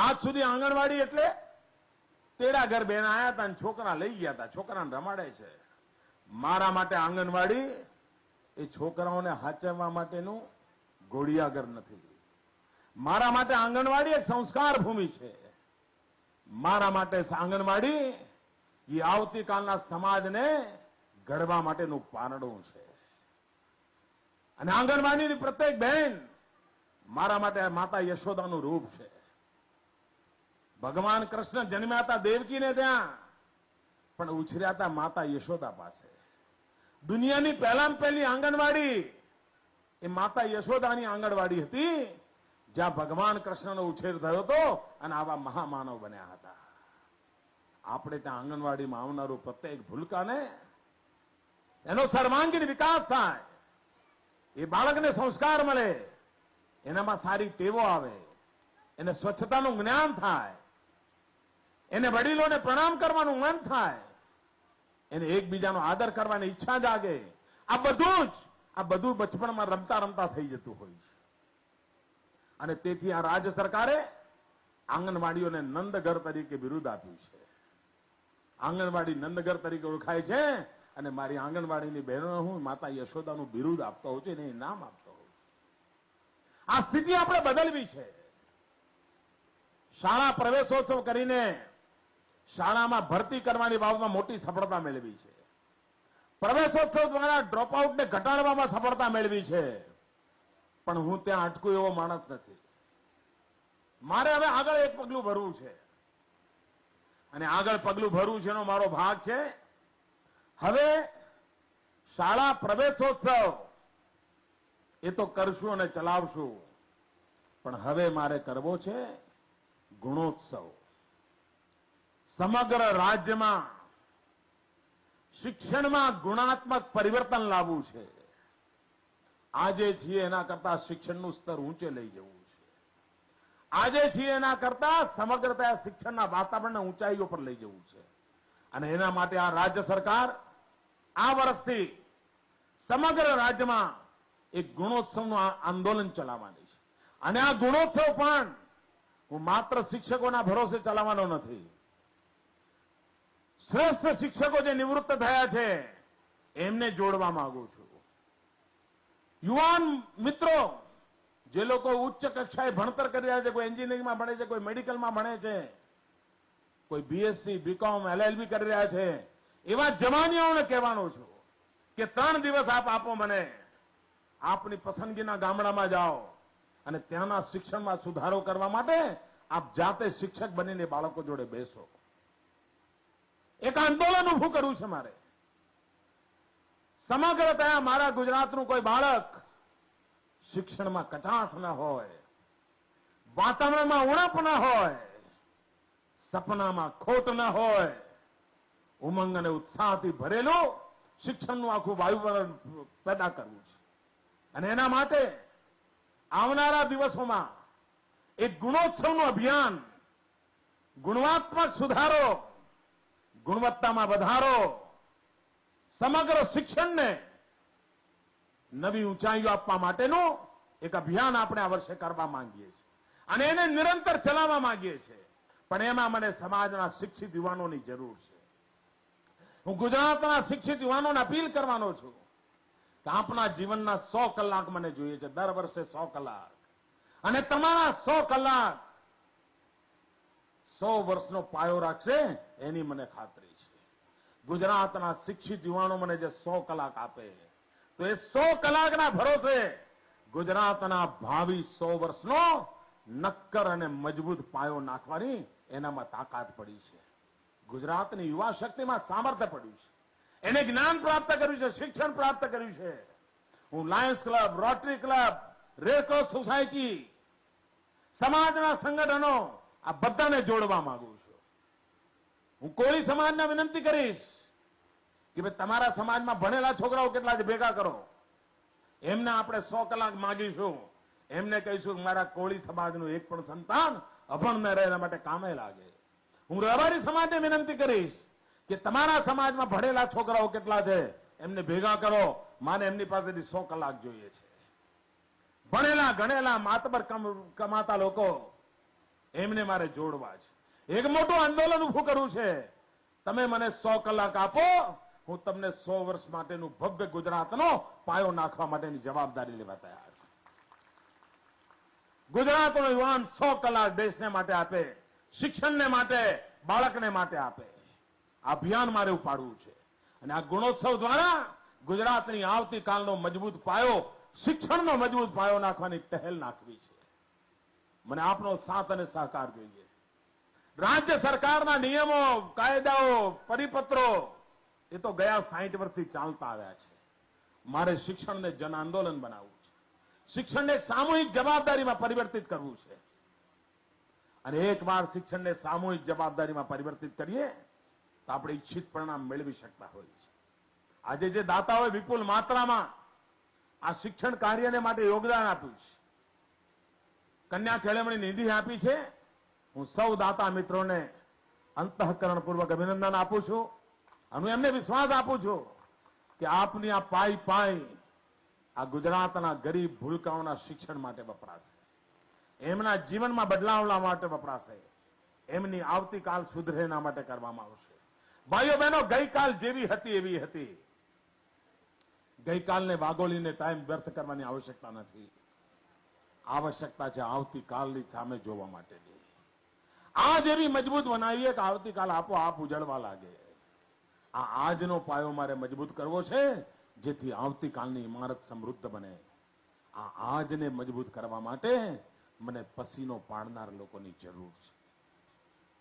આજ સુધી આંગણવાડી એટલે તેડા ઘર બેન આયા હતા અને છોકરા લઈ ગયા હતા, છોકરાને રમાડે છે. મારા માટે આંગણવાડી એ છોકરાઓને હાચવવા માટેનું ઘોડિયાઘર નથી. મારા માટે આંગણવાડી એક સંસ્કાર ભૂમિ છે. મારા માટે આંગણવાડી એ આવતીકાલના સમાજને ઘડવા માટેનું પાંદડું છે. અને આંગણવાડીની પ્રત્યેક બહેન મારા માટે માતા યશોદાનું રૂપ છે. ભગવાન કૃષ્ણ જન્મ્યા હતા દેવકીને ત્યાં, પણ ઉછર્યા હતા માતા યશોદા પાસે. દુનિયાની પહેલામાં પહેલી આંગણવાડી એ માતા યશોદાની આંગણવાડી હતી, જ્યાં ભગવાન કૃષ્ણનો ઉછેર થયો હતો અને આવા મહામાનવ બન્યા હતા. આપણે ત્યાં આંગણવાડીમાં આવનારું પ્રત્યેક ભૂલકાને એનો સર્વાંગીણ વિકાસ થાય, એ બાળકને સંસ્કાર મળે, એનામાં સારી ટેવો આવે, એને સ્વચ્છતાનું જ્ઞાન થાય, એને વડીલોને પ્રણામ કરવાનું મન થાય, એને એકબીજાનો આદર કરવાની ઈચ્છા જાગે. આ બધું બચપણમાં રમતા રમતા થઈ જતું હોય છે. અને તેથી આ રાજ્ય સરકારે આંગણવાડીઓને નંદઘર તરીકે બિરુદ આપ્યું છે. આંગણવાડી નંદઘર તરીકે ઓળખાય છે. અને મારી આંગણવાડીની બહેનો હું માતા યશોદાનું બિરુદ આપતો હોઉં છું, એને નામ આપતો હોઉં છું. આ સ્થિતિ આપણે બદલવી છે. શાળા પ્રવેશોત્સવ કરીને શાળામાં ભરતી કરવાની બાબતમાં મોટી સફળતા મેળવી છે. પ્રવેશોત્સવ દ્વારા ડ્રોપઆઉટને ઘટાડવામાં સફળતા મેળવી છે. પણ હું ત્યાં અટકું એવો માણસ નથી. મારે હવે આગળ એક પગલું ભરવું છે, અને આગળ પગલું ભરવું છે એનો મારો ભાગ છે. હવે શાળા પ્રવેશોત્સવ એ તો કરશું અને ચલાવશું, પણ હવે મારે કરવો છે ગુણોત્સવ. સમગ્ર રાજ્યમાં શિક્ષણમાં ગુણાત્મક પરિવર્તન લાવવું છે. આજે છીએ એના કરતા શિક્ષણનું સ્તર ઊંચે લઈ જવું છે. આજે છીએ એના કરતા સમગ્રતા શિક્ષણના વાતાવરણને ઊંચાઈઓ પર લઈ જવું છે. અને એના માટે આ રાજ્ય સરકાર આ વર્ષથી સમગ્ર રાજ્યમાં એક ગુણોત્સવનું આંદોલન ચલાવવાની છે. અને આ ગુણોત્સવ પણ હું માત્ર શિક્ષકોના ભરોસે ચલાવવાનો નથી. શ્રેષ્ઠ શિક્ષકો જે નિવૃત્ત થયા છે એમને જોડવા માંગુ છું. યુવાન મિત્રો જે લોકો ઉચ્ચ કક્ષાએ ભણતર કરી રહ્યા છે, કોઈ એન્જિનિયરિંગમાં ભણે છે, કોઈ મેડિકલમાં ભણે છે, કોઈ બીએસસી બીકોમ એલએલબી કરી રહ્યા છે, એવા જવાનીઓને કહેવાનું છું કે 3 દિવસ આપ આપો મને. આપની પસંદગીના ગામડામાં જાઓ અને ત્યાંના શિક્ષણમાં સુધારો કરવા માટે આપ જાતે શિક્ષક બનીને બાળકો જોડે બેસો. એક આંદોલન ઉભું કરવું છે મારે. સમગ્રતા મારા ગુજરાતનું કોઈ બાળક શિક્ષણમાં કચાશ ન હોય, વાતાવરણમાં ઉણપ ન હોય, સપનામાં ખોટ ન હોય, ઉમંગ અને ઉત્સાહથી ભરેલું શિક્ષણનું આખું વાયુવરણ પેદા કરવું છે. અને એના માટે આવનારા દિવસોમાં એક ગુણોત્સવનું અભિયાન, ગુણાત્મક સુધારો, ગુણવત્તામાં વધારો, સમગ્ર શિક્ષણને નવી ઊંચાઈઓ આપવા માટેનું એક અભિયાન આપણે આ વર્ષે કરવા માંગીએ છીએ. અને એને નિરંતર ચલાવવા માંગીએ છીએ. પણ એમાં મને સમાજના શિક્ષિત યુવાનોની જરૂર છે. હું ગુજરાતના શિક્ષિત યુવાનોને અપીલ કરવાનો છું કે આપના જીવનના 100 કલાક મને જોઈએ છે, દર વર્ષે 100 કલાક. અને તમારા 100 કલાક 100 વર્ષનો પાયો રાખશે એની મને ખાતરી છે. ગુજરાતના શિક્ષિત યુવાનો મને જે 100 કલાક આપે તો એ 100 કલાકના ભરોસે ગુજરાતના ભાવિ 100 વર્ષનો નક્કર અને મજબૂત પાયો નાખવાની એનામાં તાકાત પડી છે. ગુજરાતની યુવા શક્તિમાં સામર્થ્ય પડ્યું છે. એને જ્ઞાન પ્રાપ્ત કર્યું છે, શિક્ષણ પ્રાપ્ત કર્યું છે. હું Lions club, rotary club, Red Cross society, સમાજના સંગઠનો આ બધાને જોડવા માંગુ છું. હું કોળી સમાજને વિનંતી કરીશ કે ભાઈ તમારા સમાજમાં ભણેલા છોકરાઓ કેટલા છે ભેગા કરો. એમને આપણે 100 કલાક માંગીશું. એમને કહીશું કે મારા કોળી સમાજનું એક પણ સંતાન અભણ ન રહે, એના માટે કામે લાગે. હું રબારી સમાજને વિનંતી કરીશ કે તમારા સમાજમાં ભણેલા છોકરાઓ કેટલા છે એમને ભેગા કરો. મારે એમની પાસેથી 100 કલાક જોઈએ છે. ભણેલા ગણેલા માતબર કમાતા લોકો એમને મારે જોડવા છે. એક મોટું આંદોલન ઉભું કરવું છે. તમે મને 100 કલાક આપો, હું તમને 100 વર્ષ માટેનું ભવ્ય ગુજરાતનો પાયો નાખવા માટેની જવાબદારી લેવા તૈયાર છું. ગુજરાતનો યુવાન 100 કલાક દેશને માટે આપે, શિક્ષણને માટે, બાળકને માટે આપે. આ અભિયાન મારે ઉપાડવું છે અને આ ગુણોત્સવ દ્વારા ગુજરાતની આવતીકાલનો મજબૂત પાયો, શિક્ષણનો મજબૂત પાયો નાખવાની પહેલ નાખવી છે. મને આપનો સાથ અને સહકાર જોઈએ. રાજ્ય સરકારના નિયમો, કાયદાઓ, પરિપત્રો એ તો ગયા 60 વર્ષથી ચાલતા આવ્યા છે. મારે શિક્ષણને જન આંદોલન બનાવવું છે. શિક્ષણને સામૂહિક જવાબદારીમાં પરિવર્તિત કરવું છે. અને એકવાર શિક્ષણને સામૂહિક જવાબદારીમાં પરિવર્તિત કરીએ તો આપણે ઈચ્છિત પરિણામ મેળવી શકતા હોઈએ છીએ. આજે જે દાતાઓએ વિપુલ માત્રામાં આ શિક્ષણ કાર્યને માટે યોગદાન આપ્યું છે, કન્યા કેળવણી નિધિ આપી છે, હું સૌ દાતા મિત્રોને અંતઃકરણપૂર્વક અભિનંદન આપું છું અને હું એમને વિશ્વાસ આપું છું કે આપની આ પાઈ આ ગુજરાતના ગરીબ ભૂલકાઓના શિક્ષણ માટે વપરાશે, એમના જીવનમાં બદલાવ લાવવા માટે વપરાશે, એમની આવતીકાલ સુધરે એના માટે કરવામાં આવશે. ભાઈઓ બહેનો, ગઈકાલ જેવી હતી એવી હતી. ગઈકાલને વાગોળીને ટાઈમ વ્યર્થ કરવાની આવશ્યકતા નથી. આવશ્યકતા છે આવતીકાલની સામે જોવા માટેની. આજ એવી મજબૂત બનાવીએ કે આવતીકાલ આપોઆપ ઉજળવા લાગે. આ આજનો પાયો મારે મજબૂત કરવો છે જેથી આવતીકાલની ઇમારત સમૃદ્ધ બને. આ આજને મજબૂત કરવા માટે મને પસીનો પાડનાર લોકોની જરૂર છે.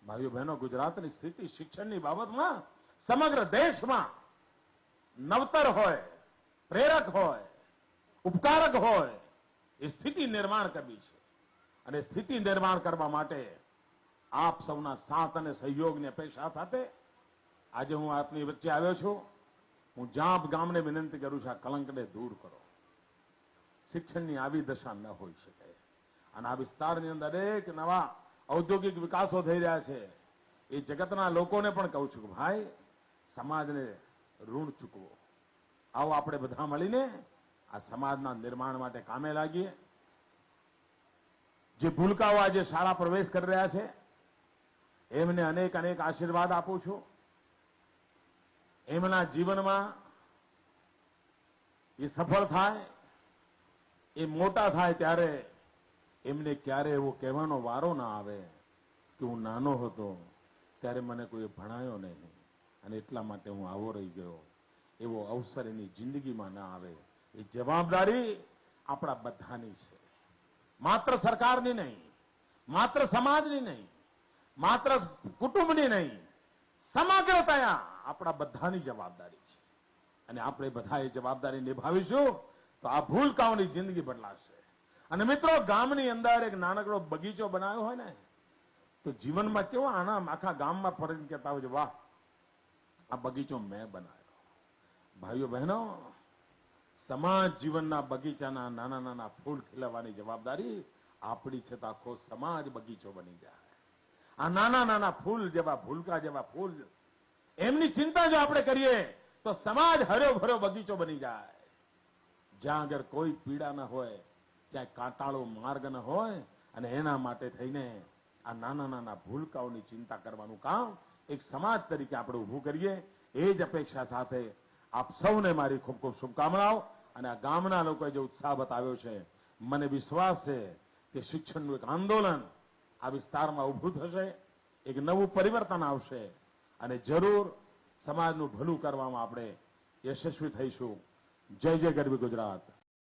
ભાઈઓ બહેનો, ગુજરાતની સ્થિતિ શિક્ષણની બાબતમાં સમગ્ર દેશમાં નવતર હોય, પ્રેરક હોય, ઉપકારક હોય એ સ્થિતિ નિર્માણ કરવી છે. અને સ્થિતિ નિર્માણ કરવા માટે આપ સૌના સાથ અને સહયોગની અપેક્ષા સાથે આજે હું આપની વચ્ચે આવ્યો છું. હું જાપ ગામને વિનંતી કરું છું, આ કલંકને દૂર કરો. શિક્ષણની આવી દશા ન હોઈ શકે. અને આ વિસ્તારની અંદર અનેક નવા ઔદ્યોગિક વિકાસો થઈ રહ્યા છે. એ જગતના લોકોને પણ કહું છું કે ભાઈ, સમાજને ઋણ ચૂકવો. આવો આપણે બધા મળીને આ સમાજના નિર્માણ માટે કામે લાગીએ. જે ભૂલકાઓ આજે શાળા પ્રવેશ કરી રહ્યા છે એમને અનેક અનેક આશીર્વાદ આપું છું. એમના જીવનમાં એ સફળ થાય, એ મોટા થાય ત્યારે એમને ક્યારે એવો કહેવાનો વારો ના આવે કે હું નાનો હતો ત્યારે મને કોઈ ભણાયો નહીં અને એટલા માટે હું આવો રહી ગયો. એવો અવસર એની જિંદગીમાં ના આવે. એ જવાબદારી આપણા બધાની છે. માત્ર સરકારની નહીં, માત્ર સમાજની નહીં, માત્ર કુટુંબની નહીં, સમગ્રતયા આપણા બધાની જવાબદારી છે. અને આપણે બધા એ જવાબદારી નિભાવીશું તો આ ભૂલકાઓની જિંદગી બદલાશે. અને મિત્રો, ગામની અંદર એક નાનકડો બગીચો બનાવ્યો હોય ને તો જીવનમાં કેવો આના આખા ગામમાં ફરીને કહેતા હોય છે, વાહ, આ બગીચો મેં બનાવ્યો. ભાઈઓ બહેનો, સમાજ જીવનના બગીચાના નાના નાના ફૂલ ખીલવવાની જવાબદારી આપણી છે. તો આખો સમાજ બગીચો બની જાય. આ નાના નાના ફૂલ જેવા, ભૂલકા જેવા ફૂલ, એમની ચિંતા જો આપણે કરીએ તો સમાજ હર્યો ભર્યો બગીચો બની જાય. જ્યાં આગળ કોઈ પીડા ન હોય, ક્યાંય કાંટાળો માર્ગ ન હોય, અને એના માટે થઈને આ નાના નાના ભૂલકાઓની ચિંતા કરવાનું કામ એક સમાજ તરીકે આપણે ઊભું કરીએ. એ જ અપેક્ષા સાથે આપ સૌને મારી ખૂબ ખૂબ શુભકામનાઓ. અને આ ગામના લોકોએ જે ઉત્સાહ બતાવ્યો છે, મને વિશ્વાસ છે કે શિક્ષણનું એક આંદોલન આ વિસ્તારમાં ઊભું થશે, એક નવું પરિવર્તન આવશે અને જરૂર સમાજનું ભલું કરવામાં આપણે યશસ્વી થઈશું. જય જય ગરવી ગુજરાત.